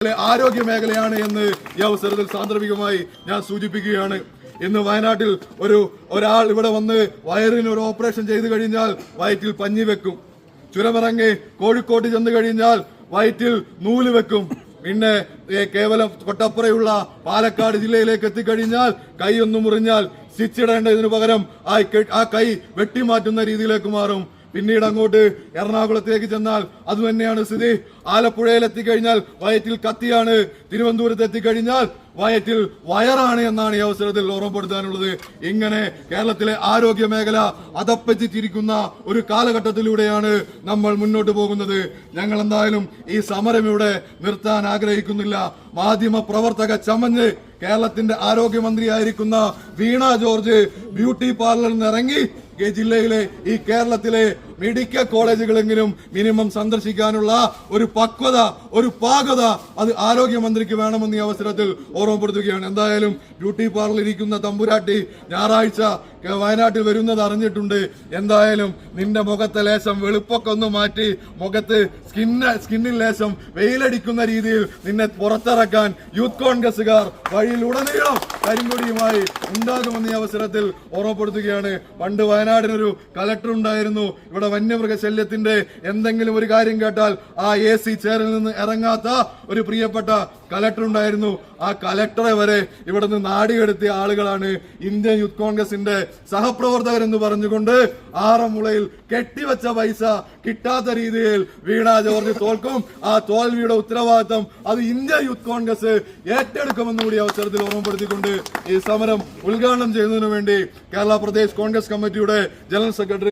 ആരോഗ്യ മേഖലയാണ് എന്ന് ഈ അവസരത്തിൽ സാന്ദർഭികമായി ഞാൻ സൂചിപ്പിക്കുകയാണ്. ഇന്ന് വയനാട്ടിൽ ഒരാൾ ഇവിടെ വന്ന് വയറിന് ഒരു ഓപ്പറേഷൻ ചെയ്തു കഴിഞ്ഞാൽ വയറ്റിൽ പഞ്ഞി വെക്കും. ചുരമിറങ്ങി കോഴിക്കോട്ട് ചെന്ന് കഴിഞ്ഞാൽ വയറ്റിൽ നൂല് വെക്കും. പിന്നെ കേവലം തൊട്ടപ്പുറയുള്ള പാലക്കാട് ജില്ലയിലേക്ക് എത്തിക്കഴിഞ്ഞാൽ കൈ ഒന്ന് മുറിഞ്ഞാൽ സ്റ്റിച്ചിടേണ്ടതിനു പകരം ആ കൈ വെട്ടിമാറ്റുന്ന രീതിയിലേക്ക് മാറും. പിന്നീട് അങ്ങോട്ട് എറണാകുളത്തേക്ക് ചെന്നാൽ അത് തന്നെയാണ് സ്ഥിതി. ആലപ്പുഴയിൽ എത്തിക്കഴിഞ്ഞാൽ വയറ്റിൽ കത്തിയാണ്. തിരുവനന്തപുരത്ത് എത്തിക്കഴിഞ്ഞാൽ വയറ്റിൽ വയറാണ് എന്നാണ് ഈ അവസരത്തിൽ ഓർമ്മപ്പെടുത്താനുള്ളത്. ഇങ്ങനെ കേരളത്തിലെ ആരോഗ്യ മേഖല അതപ്പറ്റിച്ചിരിക്കുന്ന ഒരു കാലഘട്ടത്തിലൂടെയാണ് നമ്മൾ മുന്നോട്ട് പോകുന്നത്. ഞങ്ങൾ എന്തായാലും ഈ സമരം ഇവിടെ നിർത്താൻ ആഗ്രഹിക്കുന്നില്ല. മാധ്യമ പ്രവർത്തക ചമഞ്ഞ് കേരളത്തിന്റെ ആരോഗ്യമന്ത്രിയായിരിക്കുന്ന വീണ ജോർജ് ബ്യൂട്ടി പാർലറിൽ നിന്ന് ഇറങ്ങി ജില്ലയിലെ ഈ കേരളത്തിലെ മെഡിക്കൽ കോളേജുകളെങ്കിലും മിനിമം സന്ദർശിക്കാനുള്ള ഒരു പക്വത, ഒരു പാകത അത് ആരോഗ്യമന്ത്രിക്ക് വേണമെന്ന് ഈ അവസരത്തിൽ ഓർമ്മപ്പെടുത്തുകയാണ്. എന്തായാലും ബ്യൂട്ടി പാർലറിൽ ഇരിക്കുന്ന തമ്പുരാട്ടി ഞായറാഴ്ച വയനാട്ടിൽ വരുന്നത് അറിഞ്ഞിട്ടുണ്ട്. എന്തായാലും നിന്റെ മുഖത്തെ ലേശം വെളുപ്പൊക്കെ ഒന്ന് മാറ്റി മുഖത്ത് സ്കിന്നിൽ ലേശം വെയിലടിക്കുന്ന രീതിയിൽ നിന്നെ പുറത്തിറക്കാൻ യൂത്ത് കോൺഗ്രസുകാർ വഴിയിലുടനീളം കരിങ്കൊടിയുമായി ഉണ്ടാകുമെന്ന് ഈ അവസരത്തിൽ ഓർമ്മപ്പെടുത്തുകയാണ്. പണ്ട് വയനാടിനൊരു കളക്ടർ ഉണ്ടായിരുന്നു. ഇവിടെ വന്യമൃഗശല്യത്തിന്റെ എന്തെങ്കിലും ഒരു കാര്യം കേട്ടാൽ ആ AC ചെയറിൽ നിന്ന് ഇറങ്ങാത്ത ഒരു പ്രിയപ്പെട്ട കളക്ടർ ഉണ്ടായിരുന്നു. ആ കളക്ടറെ വരെ ഇവിടെ നിന്ന് നാടികെടുത്തിയ ആളുകളാണ് ഇന്ത്യൻ യൂത്ത് കോൺഗ്രസിന്റെ സഹപ്രവർത്തകർ എന്ന് പറഞ്ഞുകൊണ്ട് ആറന്മുളയിൽ കെട്ടിവെച്ച പൈസ കിട്ടാത്ത രീതിയിൽ വീണ ജോർജ് തോൽക്കും. ആ തോൽവിയുടെ ഉത്തരവാദിത്തം അത് ഇന്ത്യൻ യൂത്ത് കോൺഗ്രസ് ഏറ്റെടുക്കുമെന്ന് കൂടി അവസരത്തിൽ ഓർമ്മപ്പെടുത്തിക്കൊണ്ട് ഈ സമരം ഉദ്ഘാടനം ചെയ്യുന്നതിനു വേണ്ടി കേരള പ്രദേശ് കോൺഗ്രസ് കമ്മിറ്റിയുടെ ജനറൽ സെക്രട്ടറി